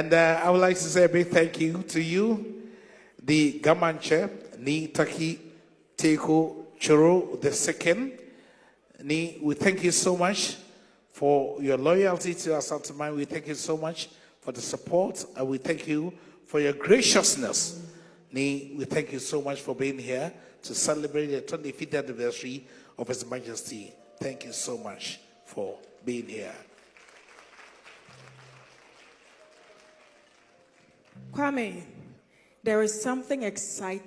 And I would like to say a big thank you to you, the Gamanche, Ni Taki Teko Choro the second. Ni, we thank you so much for your loyalty to us at mine. We thank you so much for the support, and we thank you for your graciousness. Ni, we thank you so much for being here to celebrate the 25th anniversary of His Majesty. Thank you so much for being here. Kwame, there is something exciting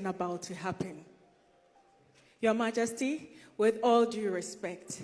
about to happen. Your Majesty, with all due respect.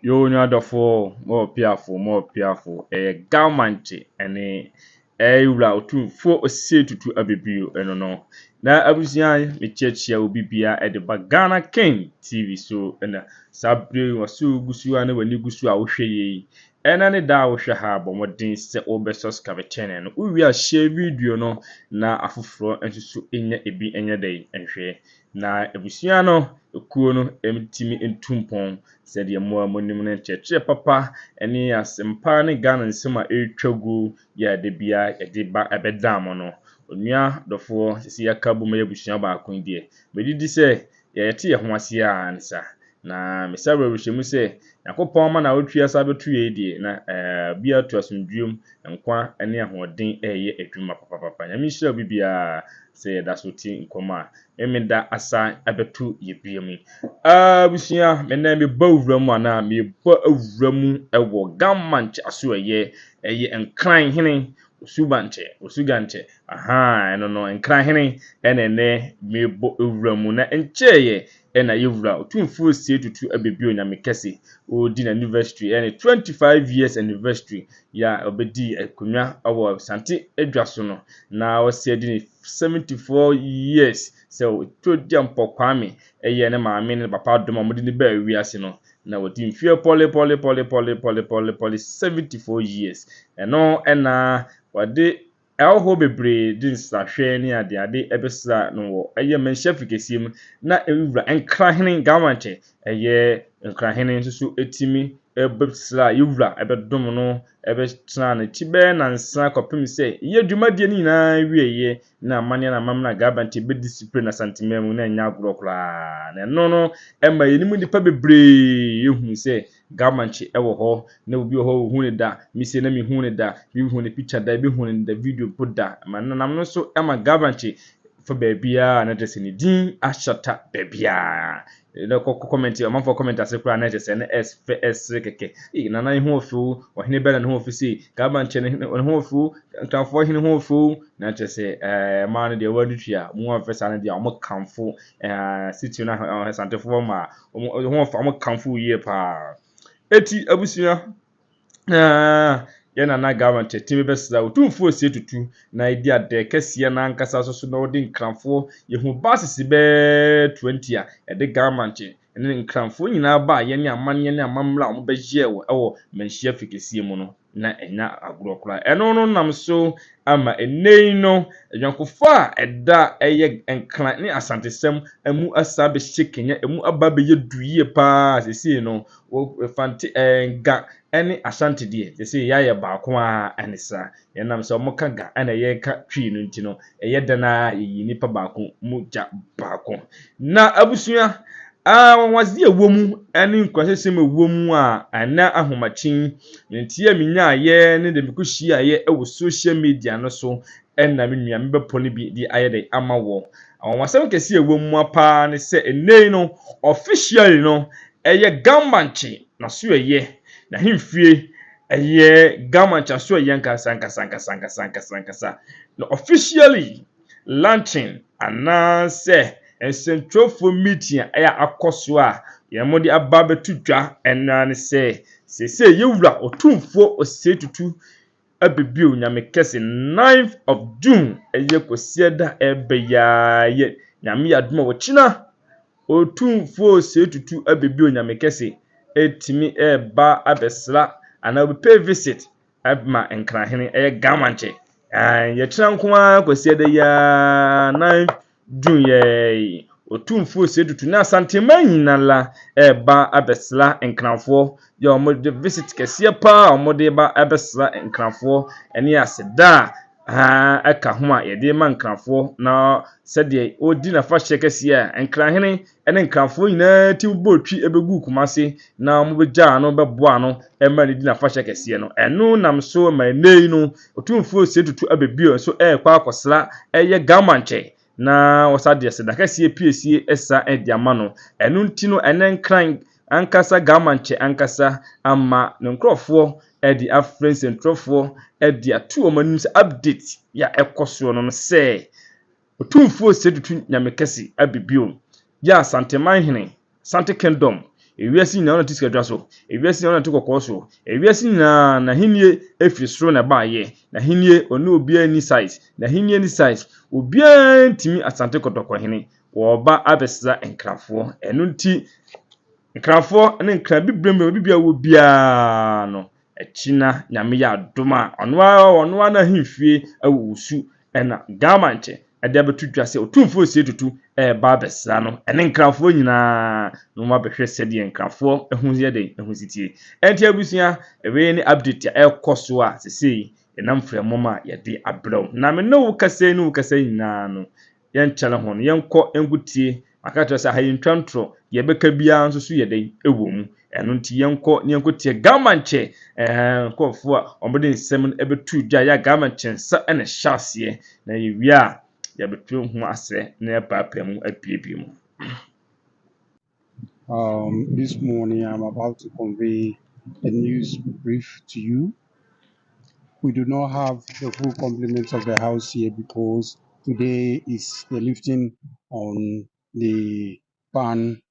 Yo nyadofo more Piaww Ga and Ashanti ene Otumfuo osietutu abebio eno no na abusian me chechia obi bia edeba Ghana King TV so na sabre wasu gusu ana wani gusu a wohwe yi ena ne da wohwe ha bomodin se obesos ka channel no uwi a share video no na afoforo ensusu enya ebi enya dai enhwe na abusian no ekuo no emtimi entumpon said ye more monument church papa eni asempa ne Ghana nsema etwagu ya de bia e de ba ebedam no onua dofo sisi yakabu me abusua ba akon die medidi se ye yete ye ho ase a nsa na mesabre ruhwemu se yakopon ma na otua sa betu ye die na bia to asundwum nkwa ene ahoden eye adwuma papa nyame hira bibia se da so ti nkoma emeda asa abetu ye biami abusia mena me bawuramu ana me ba awuramu ewo gammanche aso eye enkran hene osugante aha eno no enkran hene enene me bo awuramu na encheye ena yewura Otumfuo sietutu abebio nyame kese odi na anniversary ene 25 years anniversary ya obedi akonwa awo Ashanti adwaso no na wasiedi ni 74 years so to diampo Kwame eye ne maame ne papa dom amodi ne ba wiase no na wodi mfie pole 74 years eno ena wade elho bebre din sahwe ne ade ebesra no wo eye menhyafikesiem na ewura enkrahene gawanche eye enkrahene nso etimi ebesra yewura ebedom no ebesra na tibe na nsa kopem se ye dwumadie ni na wieye na amane na mamna gabanche be discipline na santimemu na nya agorokra na no emma yenimu nipa bebre ehun se gamanche ewo ho na obi ho hu ne da mise na mi hu ne da mi hu ne picture da bi hu ne da video poda manam no so ema gabanche for babia na tese ni din ashata babia no comment amafo comment asekura na tese na SPS keke na na hu ofu ohene bela na hu ofu si gabanche na hu ofu ntanfo hene hu ofu na tese ma no de wadutua mu afesa na de amo kamfo city na santefo ma hu ofu amo kamfo yie pa eti abusia yana na gawanche timi besda Otumfuo sietutu na idi ade kese na nkasa so na odi nkranfo yehu basisi be 20 a ede gawanche ene nkranfo nyina ba ye ne amane ne amamla omo beje ewo menhia fikesi mu no na enya agorokora eno no nam so ama enei no adwankofo a eda eye enkran ne asantesem emu asa be shekenya emu aba be yeduye pa sesi no wo fanti Ga and Ashanti die they say ya ba ko a anisa yenam so mo ka Ga ana ye ka twi no ntino eye dana yi nipa ba ko mu ja ba ko na abusua wazi ewomu ene nkwasesem ewomu a ana ahomachin ntia minya ye ne de bikuhia ye ewo social media no so enna menua mbe poli bi di ayede amawo awasem kese ewomu apa ne se enei no officially no eye gambanchi na so eye na himfie eye gamancha so eye nkasa no officially launching anase central meeting aya akoso a yemodi ababetutwa enna ne se yewura Otumfuo osietutu abebio nyame kese 9th of June eye kosieda ebeya ye nyame yadoma wochina Otumfuo osietutu abebio nyame kese etimi eba abesra ana obi visit abma enkrahene gamanche ye tira nko a kosieda ya 9 June ye Otumfuo se tutu na Asantema nyinala eba abesla enkranfo ya omode visit kese pa omode ba abesla enkranfo ene aseda aka ho a yede ma nkranfo na sede odi na fa hye kese a enkrahene ene nkranfo nyina ti botwi ebegu kumase na omobegya no beboa no ema ne di na fa hye kese no eno nam so ma nei no Otumfuo se tutu abebio so kwa akosla eye gamanche na wasade sedakasie piesie esa ediama no enu nti no enenkran ankasa gamanche ankasa ama ne nkrofo edi afren sentrofo edi atu omanim se update ya ekoso no se Otumfuo sedutu nyamekesi abibio ya Santeman hene Sante Kingdom ewiase nyina na tisikadwa so ewiase nyina na tikokọ so ewiase nyina na hinie efiri soro na baaye na hinie onu obia ni size na hinie ni size obia ntimi Asante kotokọ hene wo ba abesa enkrafo enu nti nkrafo ne nkra bibrem bibia wo bia no echina nyame ya adoma ono na himfie awusu ena gamanche ade abetu dwase Otumfuo sie tutu ba abesa no ene nkrafo nyina no ma behwe sede nkrafo ehunzie de ehunsitie enti abusia ewe ni update ya ekoso a sesei enam fremoma ya de abrew na me no kasa nyina no yen chale ho no yenko engutie akato sa hayin twantro ye beka bia nso so ye de ewo mu eno nti yenko tie gamanche kofo a omode nsem ebetu dwa ya gamanche nsa ene hyase na ye wia ya betu hu ase na papa mu apiepie mu. This morning, I'm about to convey a news brief to you. We do not have the full complement of the House here because today is the lifting on the ban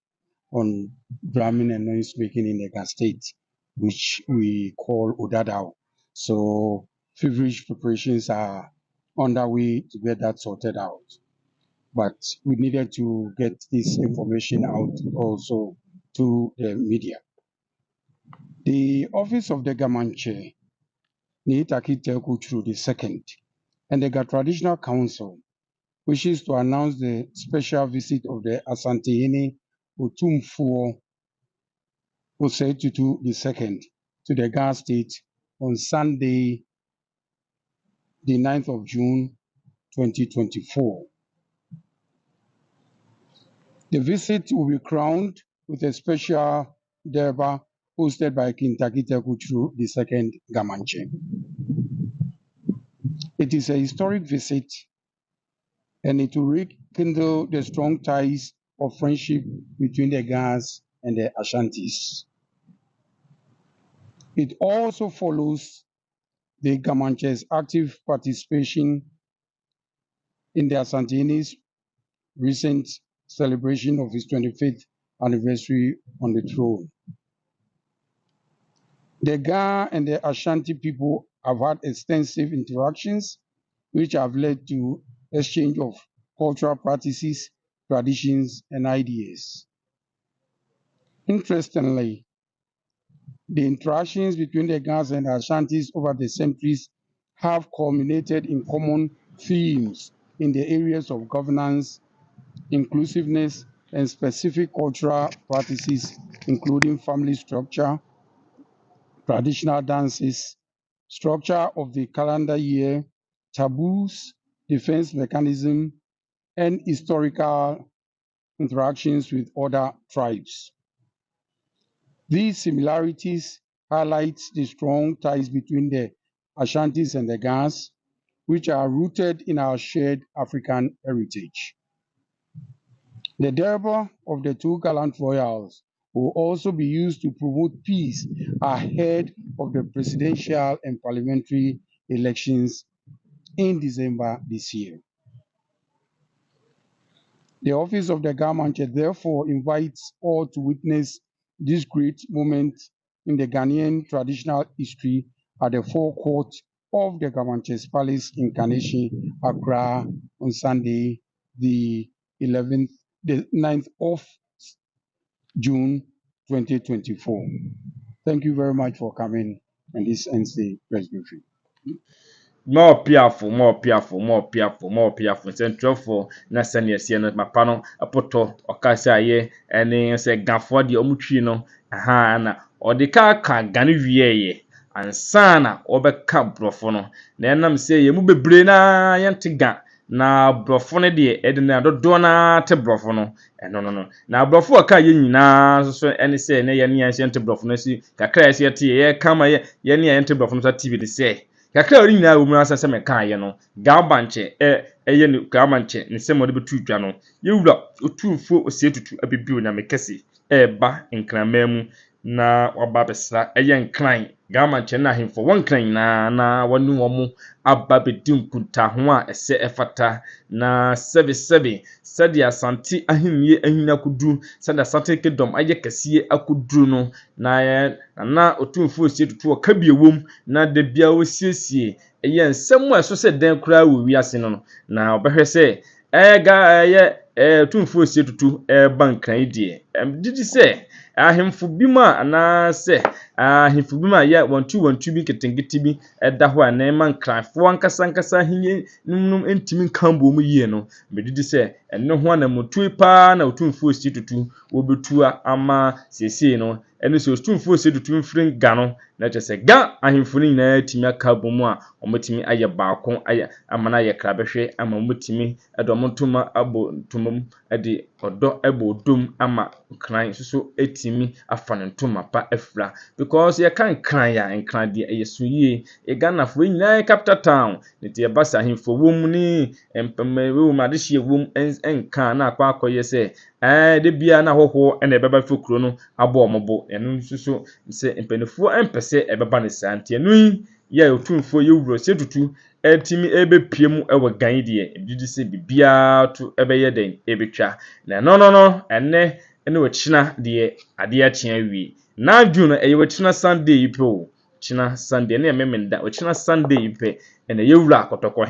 on drumming and noise making in the Ga State, which we call Odadao. So feverish preparations are underway to get that sorted out. But we needed to get this information out also to the media. The office of the Gamanche, Niitaki Telkuchru II, and the Ga Traditional Council wishes to announce the special visit of the Asantehene Otumfuo Osetutu II to the Ga State on Sunday, the 9th of June, 2024. The visit will be crowned with a special Durbar hosted by King Takite Kuchru II Gamanche. It is a historic visit and it will rekindle the strong ties of friendship between the Gas and the Ashantis. It also follows the Gamanche's active participation in the Asantene's recent celebration of his 25th anniversary on the throne. The Ga and the Ashanti people have had extensive interactions, which have led to exchange of cultural practices, traditions, and ideas. Interestingly, the interactions between the Gas and Ashantis over the centuries have culminated in common themes in the areas of governance, inclusiveness, and specific cultural practices, including family structure, traditional dances, structure of the calendar year, taboos, defense mechanism, and historical interactions with other tribes. These similarities highlight the strong ties between the Ashantis and the Gas, which are rooted in our shared African heritage. The Durbar of the two gallant royals will also be used to promote peace ahead of the presidential and parliamentary elections in December this year. The office of the Gamanche therefore invites all to witness this great moment in the Ghanaian traditional history at the forecourt of the Gamanche's Palace in Kaneshie, Accra, on Sunday, the 9th of June 2024. Thank you very much for coming, and this ends the press briefing. more Piaww, more Piaww, more Piaww, more Piaww. Central for na senior senior mapano apoto okasa ye ene se gafo de omutwi no aha na odika ka gane wie ye ansa na obeka brofo no na enam se ye mu bebre na yente ga na brofo no de edina dodo na te brofo no no na brofo aka ye nyina so ene se ne ye ne yente brofo no si kakra ye te ye kama ye ne yente brofo no sa tv de se kakra ori nyina wo mu asase me kan ye no gabanche eye ne gabanche ne se mo de betu twa no yewura Otumfuo osietutu abibiu na mekese ba nkranmamu na waba besra eye nkran gabanche na hemfo won nkran na wonu wo aba bedim kunta ho a ese efata na sebe Asante ahimye ahina kudu sede Asante kedom aye kese akudu no na Otumfuo osietutu o kabiewom na de bia osiesie eye nsem a so se den kura wo wiase no na obehwe se Otumfuo osietutu bankran die didi se ahemfo bima na se ahemfo bima ya wantu bi ketengeti bi da ho na man kranfo ankasa hinye num entimi kambo mu yie no medidi se enne ho na mutui pa na Otumfuo osietutu wobetua ama sese no ene so Otumfuo osietutu mfrin ga no na chese ga ahemfo ni na timi aka bomu a omotimi aye baako aye amana ye krabehwe ama omotimi edomotuma abo tumum ade odo ebo dum ama kran so etimi afanentuma pa afra because ye kan kran ya nkran de yesuye e Ghana fo nyina capital town nti e basa ahemfo wom ni empeme wo ma de hye wom enkan na akwa akoye se de bia na hoho ene beba fokuro no abo omobo enu so se empenefo empese ebeba ne santie nu ya Otumfuo yewuro setutu etimi ebepiem ewe gan die ebidi se bibia to ebeye den ebetwa na no ene wachina de ade achia wi na dwuno eye wachina Sunday yipo china Sunday na memenda wachina Sunday yipe ene yewura akotoko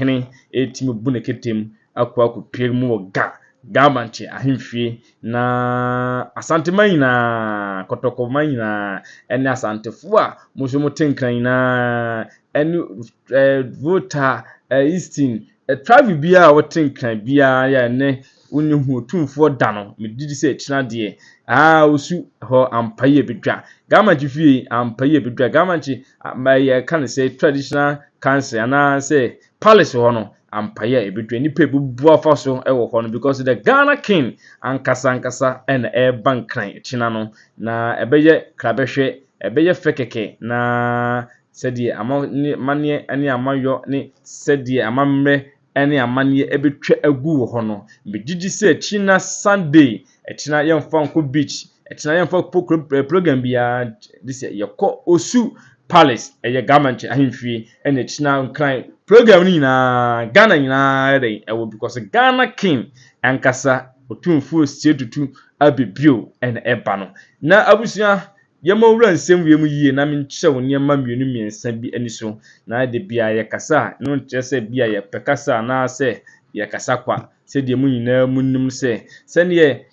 etimi bune ketem akwa akopiem mu gabanche ahemfie na Asante manyina kotoko manyina ene asantefo a muso motenkran na ene voter Eastern tribe bia wotenkran bia ya ne unhu Otumfuo da no medidi se china de osu ho ampaye bedwa gamanchi fie ampaye bedwa gamanchi maye kan se traditional council ana se palace ho no ampaye ebedwa ni pe bubu afaso ewo ho no because the Ghana king ankasa and bankran china no na ebeye krabehwe ebeye fekeke na sedi amane ani amayo ni sedi amamre ene amane ebetwa agu ho no medidi se china Sunday china yemfa nko beach china yemfa program bia this yekọ osu palace eye gamanche ahemfie ene china nkran program ni na Ghana nyina ewo because Ghana king ankasa Otumfuo sietutu abibio ene eba no na abusua yema wura nsem wiem yie na menkyɛ wo niema mienu miensa bi ani so na de bia ye kasa no nkyɛ sɛ bia ye pekasa na sɛ ye kasa kwa sɛ de mu nyina munnim sɛ ne ye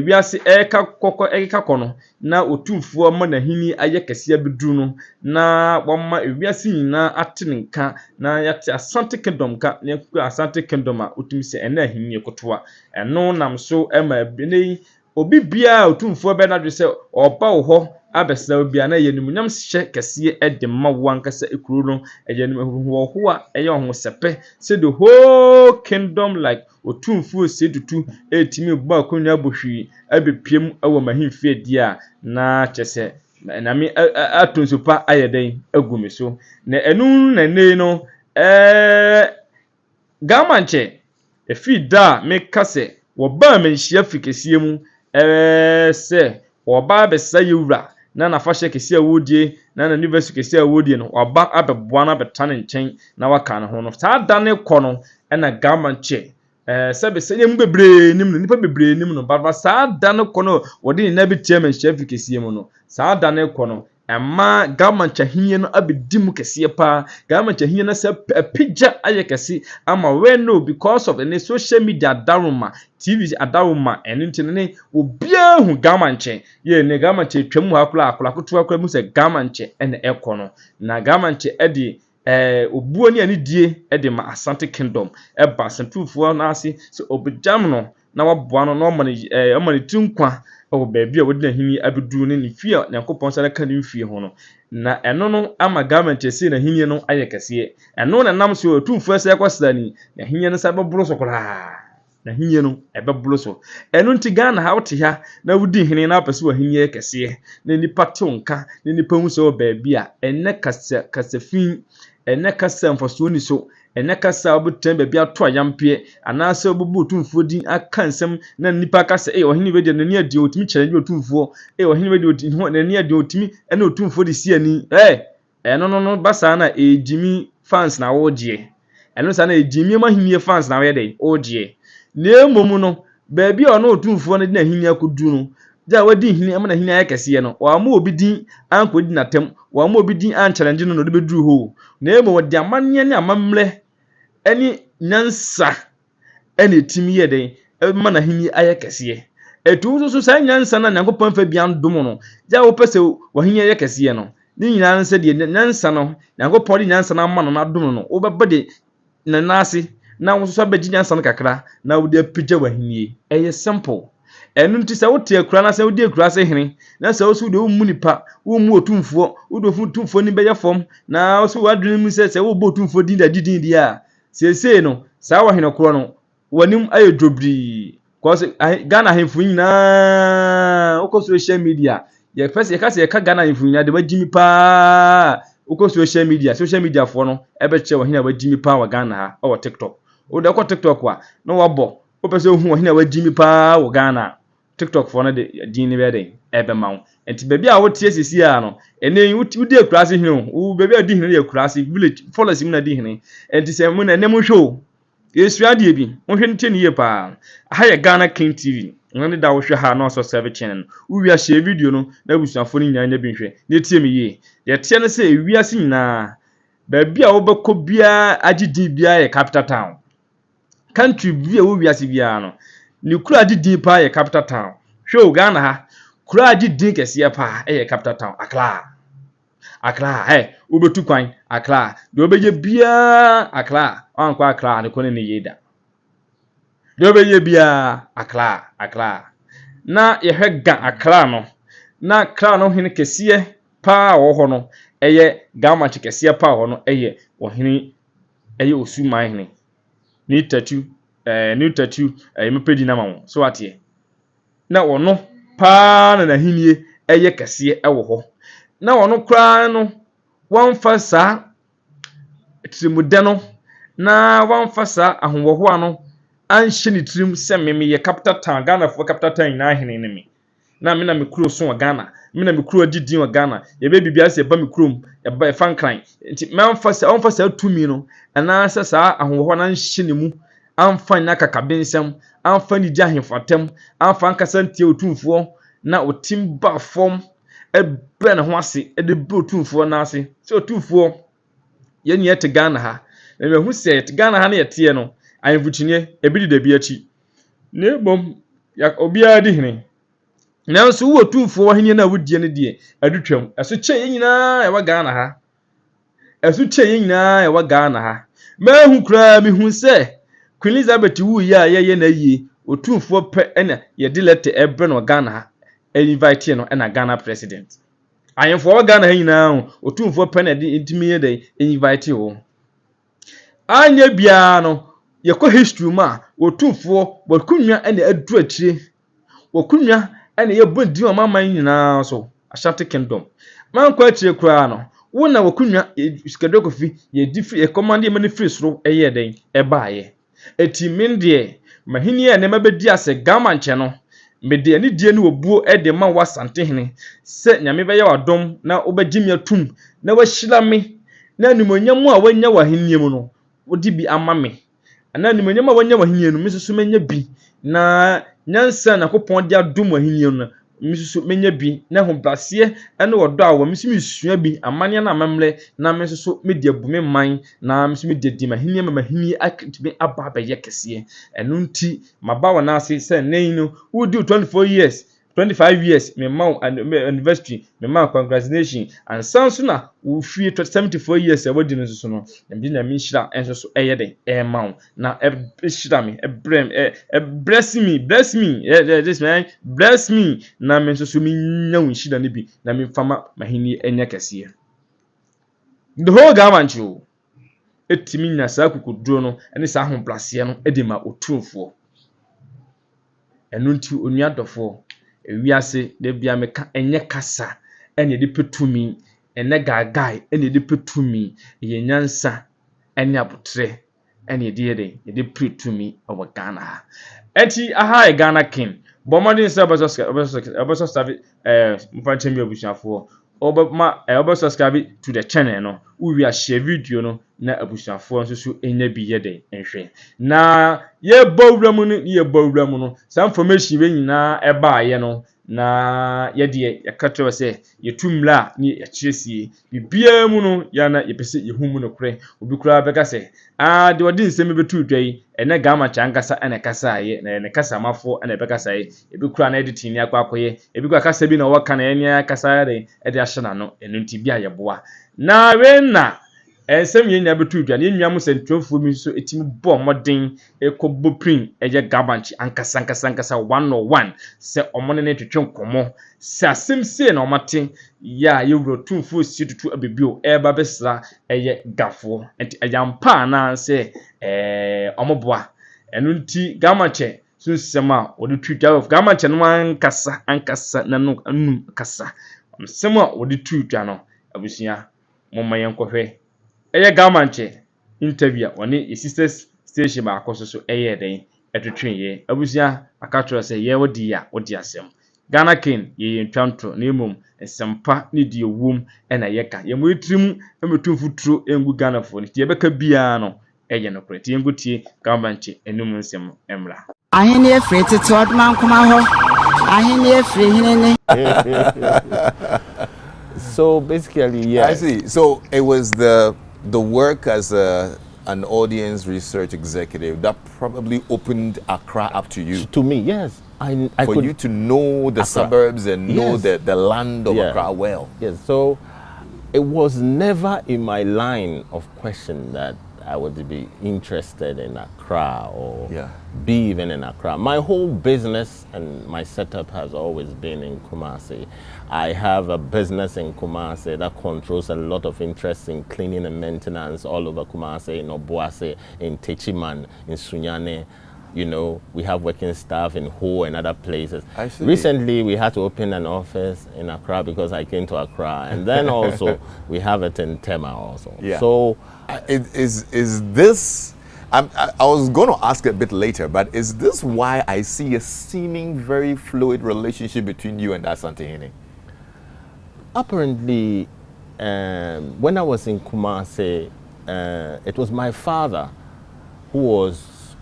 wiase eka kono na Otumfuo ma na hini aye kase abedu no na wamma wiase nyina atenenka na yate Asante kingdom ka na ku Asante kingdom a otumi sɛ ena hini ekotoa eno nam so ema bene obi bia Otumfuo be na dwe se oba wo ho abesa bia na yenunyam hye kase de ma wankasa ekuro no eyenum ho ho a eye ho sepe se the whole kingdom like Otumfuo sedutu etimi ba konya abohwi abepiem awo mahimfie dia na kyese na me atonsupa ayeden agumi so na enu na nei no gamanche efi da me kase wo ba menhia fikesie mu se oba besa yewura na na fashe kesi awodie na na university kesi awodie no oba abeboa na betane nchen na waka ne ho no saa da ne kɔ no na gamanche sebe se yem bebre nim no nipa bebre nim no baba saa da ne kɔ no wode na betia menhia fikesie mu no saa da ne kɔ no amma gamanche hinye no abedim kese pa gamanche hinye na se pija aye kese ama we no because of any social media daruma TV adaruma enintene obia hu gamanche ye ne gamanche twam akula koto akula mu se gamanche ene ekono na gamanche edi obuo ni ani die de ma Asante Kingdom ba Otumfuo na ase so obejam no na waboa no na omani tinkwa o baabi a wodi ahini abedu ne ne fie Nyankopɔn sala ka ne fie ho no na eno no ama government ese na hini no aye kese eno na nam so Otumfuo ase kwasla ni na hini no sa bebro so koraa na hini no ebebro so eno nti Ghana ha wote ha na wudi hini na apese wa hini kese na nipa tonka na nipa hu so baabi a enne kasafin enne kasa mfaso ni so enne kasa obutan baabi ato ayampie anase obubu Otumfuo din aka nsem na nipa kasa ohini we de nani adi otimi challenge Otumfuo ohini we de nani adi otimi ene Otumfuo de si ani no basa na ejimi fans na woje eno sa na ejimi mahimie fans na we de oje na emom no baabi a ono Otumfuo no de na hini akodu no ja wadi hini ama na hini ayekese no wa ma obi din ankodi natem wa ma obi din an challenge no de beduru ho na emo wadi amanne ne amamle eni nyansa ene timi ye den ma na hini ayekese etu so sa nyansa na Nyankopɔn fa bian dom no ja wo pese wa hini ayekese no ni nyina nsa de nyansa no Nyankopɔn de nyansa na ama no na dom no wo beba de na nase na wo so ba nyansa no kakra na wo de apija wa hini eye simple enu nti sa wote akura na sa wodi akura se hene na sa wosu de mu nipa wo mu Otumfuo wo do Otumfuo ni beye fom na wosu wadwene mu se wo bo Otumfuo din da didin dia sese no sa wa hene kro no wanim aye dwobri cause Ghana hemfu nyina uko social media ye first ye kase ye ka Ghana hemfu nyina de bagimi pa uko social media fo no ebe che wa hene bagimi pa wa Ghana ha o TikTok o de ko TikTok wa no wabo o pese hu wa hene bagimi pa wa Ghana TikTok for na de din ni be den ebe mawo enti baby a wotie sisi a no ene wudi akurase hene o baby a di hene de akurase village followers mu na di hene enti se mu na ne mu hwo yesu ade bi wohwe nte ne ye pa ha ye Ghana King TV ngane da wohwe ha no so serve channel wo a share video no na busuafo ni nyanya bi hwe ne tie me ye ye tie ne se wiase nyina baby a wobekọ bia agidi bia ye capital town country bia wo wiase bia no ni kura didi pa ye capital town show Ghana ha kura didi kese pa ye capital town Accra obetu kwan Accra de obeye bia Accra ankwa Accra ne kone ne yeda de obeye bia Accra na ye hwega Accra no na Accra no hene kese pa wo ho no eye government kese pa wo no eye wo hene eye osuman hene ni tatu new tattoo mepedi na mawo so atie na wono pa na hinie eye kese ewo ho na wono kra no wonfa sa trimude no na wonfa sa ahonwoho ano anhye ni trim se meme ye capital town Ghana for capital town na hene ne me na me na me kuro so Ghana me na me kuro didin wa Ghana ye be bibia se ba me kurom ye ba fankran nti me wonfa sa tumi no ana sa ahonwoho na anhye ne mu amfa na kakabensem amfa ni ahemfatem amfa nkasa ntie Otumfuo na otim ba fom ebe na ho ase de be Otumfuo na ase so Otumfuo ye ni ete Ghana ha na me hu se ete Ghana ha na yete no ayemfuchinie ebidi da bi achi ne bom ya obia di hene na so wo Otumfuo hene na wodie ne die adutwam eso che nyina e wa Ghana ha eso che nyina e wa Ghana ha ma hu kra mi hu se Queen Elizabeth wu ya ye na yi Otumfuo pe ena ye de letter ebre no Ghana ha invite no ena Ghana president ayemfo Ghana nyina Otumfuo pe na de intimi ye de invite wo anya bia no ye ko history ma Otumfuo bokunwa ena adu akire wokunwa ena ye bodi o maman nyina so Ashanti Kingdom man kwa akire kura no wona wokunwa sikadokofi ye different e command ye mani free soro eye den e baaye eti mendie mahini e ne mabedi ase gamanche no mede ani die ne obuo e de ma wasante hene se nyame be ye wadom na obegimi atum na wahira me na nimonyam a wanya wahenie mu no wodi bi ama me na nimonyam a wanya wahenie no mesusu menya bi na nyansa na kopon dia dom wahenie no mesusu menya bi na ho blase ene wodo a wo mesumi sua bi amane na amamle na mesusu media bu me man na mesumi dedi mahini ma mahini akitime aba ba ye kese enu nti maba wona ase se nen no wudi 24 years 25 years me ma anniversary me ma congratulation and sounds na wo fie 74 years e wadi no so no me na me hira enso so eye den e ma wo na e hira me e brem bless me this man bless me na me so me nya wo hira ne bi na me fama mahini enya kese the whole government you etimi nya saa kukuduro no ene saa homplase no e de ma Otumfuo enu nti onua dofo ewiase de bia meka enye kasa ene de petumi ene gagai ene de petumi ye nyansa ene abotre ene de yede de petumi owo Ghana eti aha Ghana king bomodin se oboso mfanche mi obusuafo subscribe to the channel no we will share video no na abusuafo nso so enya bi yede enhwe na ye bowura mu no some information we nyina eba ye no na ye de yakatwa se yetumla ni yakyesie bibia mu no ya na yepese yehumu no kure obi kura beka se de odi nsem betu dwai ene gama chankasa ene kasa ye na ene kasa mafo ene beka sai ebi kura na editing ni akwakoye ebi kura kasa bi na waka na ene kasa ya de ede ahyena no enu nti bia ye boa na we na ensem ye nya betu dwa ne nwa mu sentwofo mi so etimi bo modern ekobo prin eye gabanchi ankasa 101 se omone ne twetwe nkomo se asem se na omate ya ye wuro Otumfuo si tutu abebio eba besra eye gafo enti ayampa na se omoboa enu nti gamanche so sema odi twitwa of gamanche no ankasa na no anum kasa sema odi twitwa no abusia momma yenkohwe eye gamanche interview woni sisters station ba akoso so eye den etwetwe abusia akatro se ye wodi asem Ghana king ye ntwanto na emom esempa ni die wom na yeka ye mo etrim emetumfuturo engu Ghana fo ni tie beka bia no eye no kure tie ngutie gamanche enum nsem emra ahene efre tete odman kuma ho ahene efre hinene. So basically, yes. I see. So it was the work as an audience research executive that probably opened Accra up to you. To me, yes. I For could, you to know the Accra. suburbs and know Yes. the land of Yeah. Accra well. Yes. So it was never in my line of question that I would be interested in Accra or Yeah. be even in Accra. My whole business and my setup has always been in Kumasi. I have a business in Kumasi that controls a lot of interest in cleaning and maintenance all over Kumasi, in Obuasi, in Techiman, in Sunyane. You know, we have working staff in Ho and other places. I see. Recently, we had to open an office in Accra because I came to Accra. And then also, we have it in Tema also. Yeah. So, Is this? I was going to ask a bit later, but is this why I see a seeming very fluid relationship between you and Asante? apparently, when I was in Kumasi, it was my father who was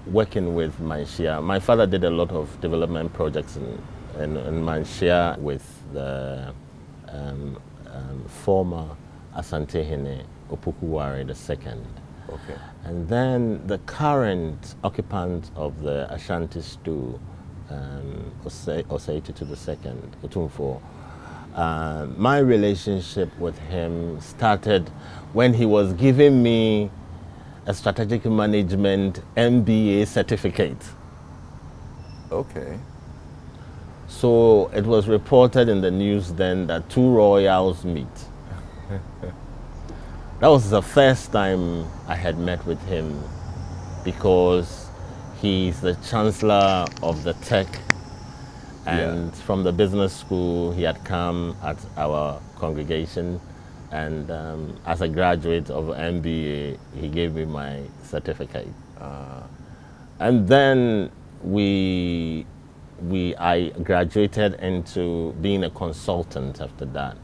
working with Manshia. My father did a lot of development projects in Manshia with the former Asante Hene Opukuware II. Okay. And then the current occupant of the Ashanti stew, Osaiti to the second, Otumfuo. My relationship with him started when he was giving me a strategic management MBA certificate. Okay. So it was reported in the news then that two royals meet. That was the first time I had met with him because he's the chancellor of the tech, and from the business school he had come at our congregation, and as a graduate of MBA he gave me my certificate. And then I graduated into being a consultant after that.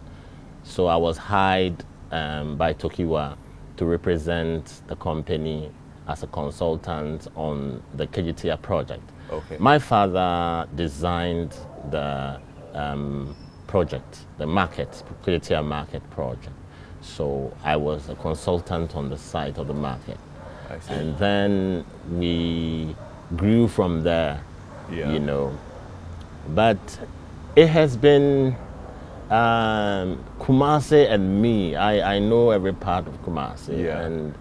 So I was hired by Tokiwa to represent the company as a consultant on the KGTR project. Okay. My father designed the project, the market, KGTR market project. So I was a consultant on the site of the market. I see. And then we grew from there, Yeah. you know. But It has been Kumasi and me. I know every part of Kumasi, and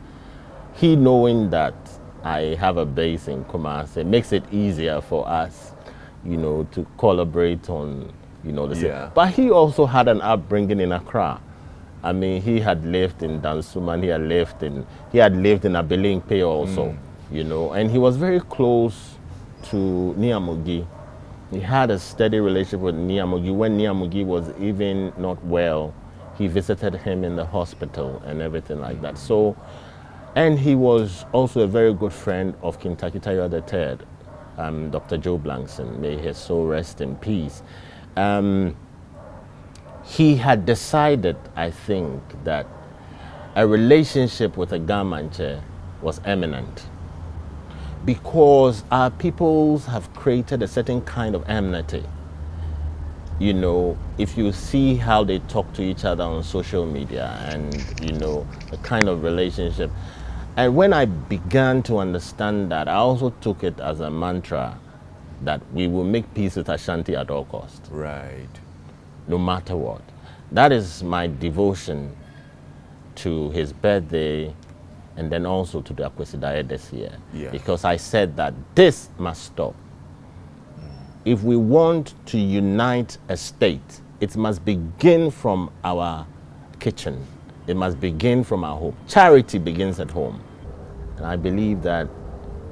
he knowing that I have a base in Kumasi makes it easier for us, you know, to collaborate on, you know, the same. But he also had an upbringing in Accra. I mean, he had lived in Dansuman, he had lived in Abilingpe also, you know, and he was very close to Niamugi. He had a steady relationship with Niamugi. When Niamugi was even not well, he visited him in the hospital and everything like that. So, and he was also a very good friend of Kintaky Tayo III, Dr. Joe Blankson, may his soul rest in peace. He had decided, I think, that a relationship with a Gamanche was eminent because our peoples have created a certain kind of enmity. You know, if you see how they talk to each other on social media and, you know, the kind of relationship. And when I began to understand that, I also took it as a mantra that we will make peace with Ashanti at all costs. Right. No matter what. That is my devotion to his birthday and then also to the Akwesidaye this year. Because I said that this must stop. If we want to unite a state, it must begin from our kitchen. It must begin from our home. Charity begins at home. And I believe that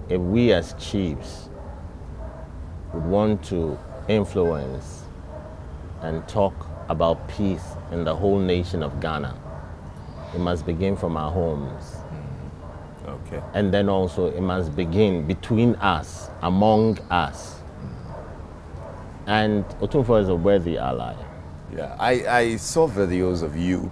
if we as chiefs would want to influence and talk about peace in the whole nation of Ghana, it must begin from our homes. Okay. And then also it must begin between us, among us. And Otumfuo is a worthy ally. Yeah, I saw videos of you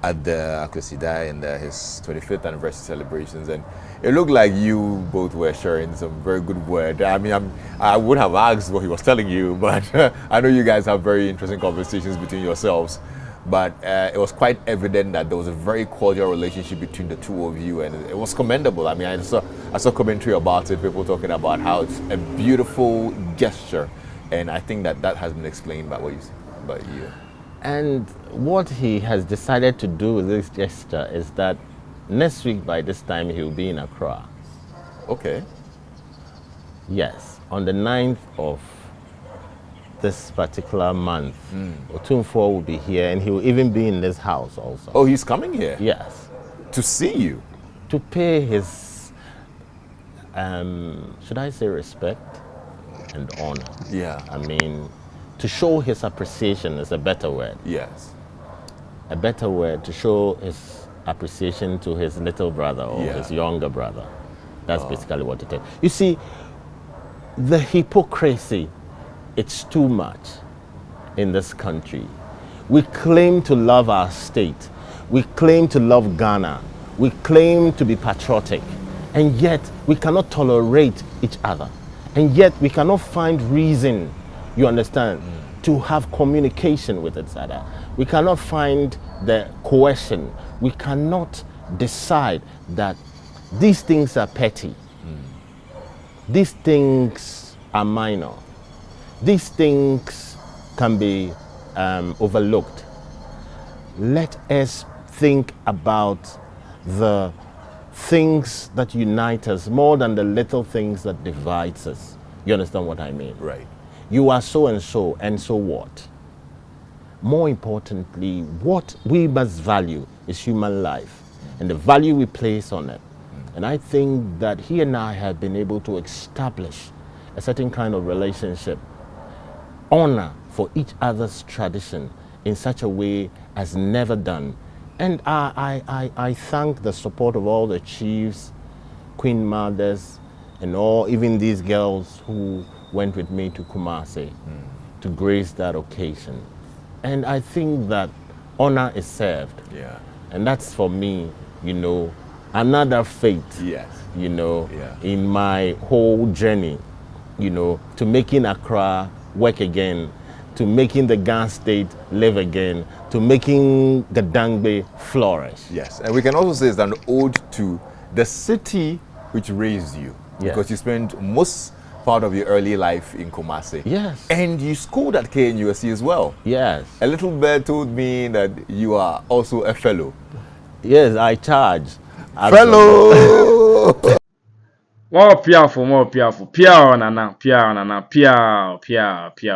at the Akwesidaye and his 25th anniversary celebrations, and it looked like you both were sharing some very good word. I mean, I would have asked what he was telling you, but I know you guys have very interesting conversations between yourselves. But it was quite evident that there was a very cordial relationship between the two of you, and it was commendable. I mean, I saw commentary about it, people talking about how it's a beautiful gesture, and I think that has been explained by what you about you. And what he has decided to do with this gesture is that next week by this time he will be in Accra. Okay. Yes, on the 9th of this particular month, Otumfuo will be here, and he will even be in this house also. Oh, he's coming here? Yes. To see you? To pay his, should I say respect and honor? Yeah. I mean, to show his appreciation is a better word. Yes. A better word to show his appreciation to his little brother or his younger brother. That's basically what it is. You see, the hypocrisy, it's too much in this country. We claim to love our state. We claim to love Ghana. We claim to be patriotic. And yet, we cannot tolerate each other. And yet, we cannot find reason, you understand, to have communication with each other. We cannot find the coercion. We cannot decide that these things are petty. These things are minor. These things can be overlooked. Let us think about the things that unite us more than the little things that divides us. You understand what I mean? Right. You are so and so what? More importantly, what we must value is human life and the value we place on it. And I think that he and I have been able to establish a certain kind of relationship, honor for each other's tradition in such a way as never done. And I thank the support of all the chiefs, queen mothers, and all, even these girls who went with me to Kumasi to grace that occasion. And I think that honor is served. Yeah. And that's for me, you know, another faith, you know, in my whole journey, you know, to making Accra work again, to making the Ga state live again, to making the Dangbe flourish. Yes, and we can also say it's an ode to the city which raised you. Because you spent most part of your early life in Kumasi. Yes. And you schooled at KNUSC as well. Yes. A little bird told me that you are also a fellow. Yes, I charge. Fellow! More Piaww, Piaww,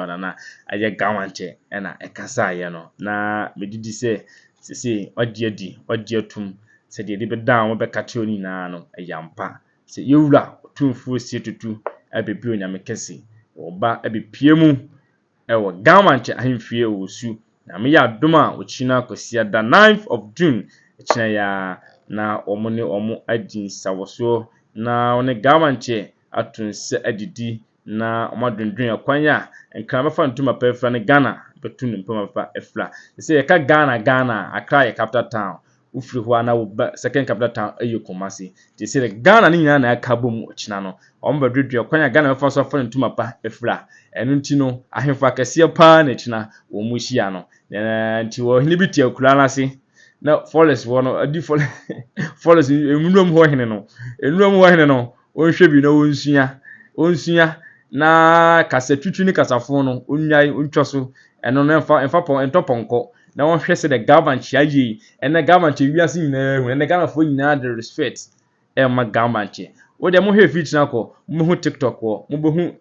nana. Aye gawanche, ena ekasa ye no. Na medidi se odia tum. Se de be down, be kate oni na no, eyampa. Se yewura Otumfuo sie tutu, abebi onyame kese. Oba abepie mu, ewo gawanche ahemfie osu. Na me ya doma ochina kosia da 9th of June. Echina ya na omone omo adi sawoso na one gawanche atunse adidi na omadwendwen akwanya nkran befa ntuma pefra ne Ghana betun mpama fa efra se ye ka Ghana Accra ye capital town ufiri ho na wo second capital town ayo Kumasi te se Ghana ni nyina na aka bom ochina no ombadwedwe akwanya Ghana befa so fa ntuma pa efra enu nti no ahemfa akese pa na china wo mu hia no nti wo hini biti akura na se na forest wono adi forest emunum ho hene no onhwe bi na onsua na kasa twitwi ni kasafo no onnwai ontwoso eno no emfa pon entoponko na wonhwe se the government chiaye ene government wiase nyina hu ene Ghana fo nyina the respect ma government wo de mo hwe feature ko mo hu TikTok wo mo be hu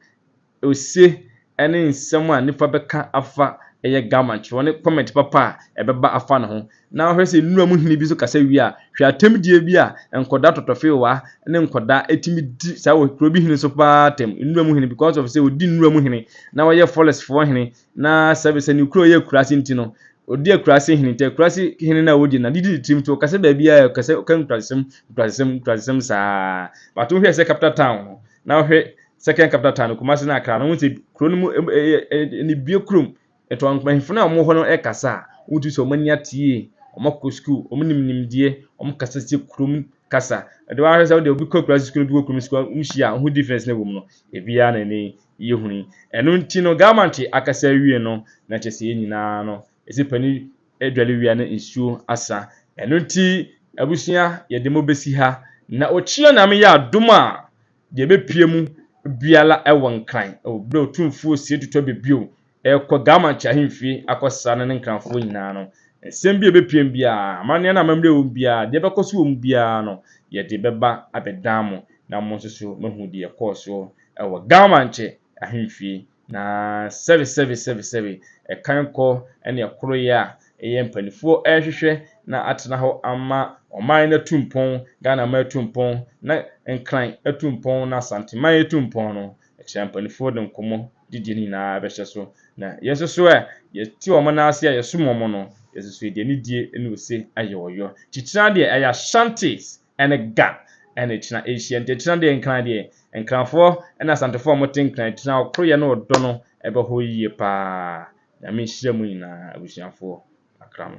ose ene nsem a nipa beka afa eye government woni comment papa ebeba afa ne ho na hwe se nnuamu hini bi so kasa wi a hwe atemdie bi a enkoda totofewa ne enkoda etimi di sa wo kro bi hini so pa tem nnuamu hini because of say odi nnuamu hini na wo ye forest for hini na service ni kro ye kurase ntino odi akurase hini te akurase hini na wodi na didi tim to kasa ba bi a kasa kan kurasem sa but wo hwe se capital town na hwe second capital town Kumasi na Accra no wonte kro no mu ni bie krom eto ankpanhifo na omo ho no ekasa wutu so mani atie omakọ school omnimnimdie omkasa se krom kasa de wa hwesa de obi kokura school bi krom school umhia ho difference na wom no ebia na ne yehuni eno nti no government akasa wie no na chese nyina no esipani edwale wie na nsuo asa eno nti abusua ye de mobesi ha na ochie na me ya adoma de bepie mu biala ewo nkran obro Otumfuo sie tutu bebio ekọ government ahemfie akosa ne nkranfo nyina no sem bi ebepiem bia amane na amamre wo bia de bekoso wo bia no ye de beba abedamo na mo soso mahu de ekoso ewo government ahemfie na service ekan ko ene ekoro ya eye mpanifo ehwehwe na atena ho ama oman na tumpon Ghana ma tumpon na nkran atumpon na santiman tumpon no mpanifo de nkomo didi ni na behye so na yesoso ye ti omo na ase ye som omo no yesoso de ni die ene ose aye oyo chichina de aya Ashantis ene Ga ene china Asian de china de nkran de nkranfo ena santefo omo tin nkran china okroye na odo no ebe ho yie pa na me hire mu nyina abusuafo akram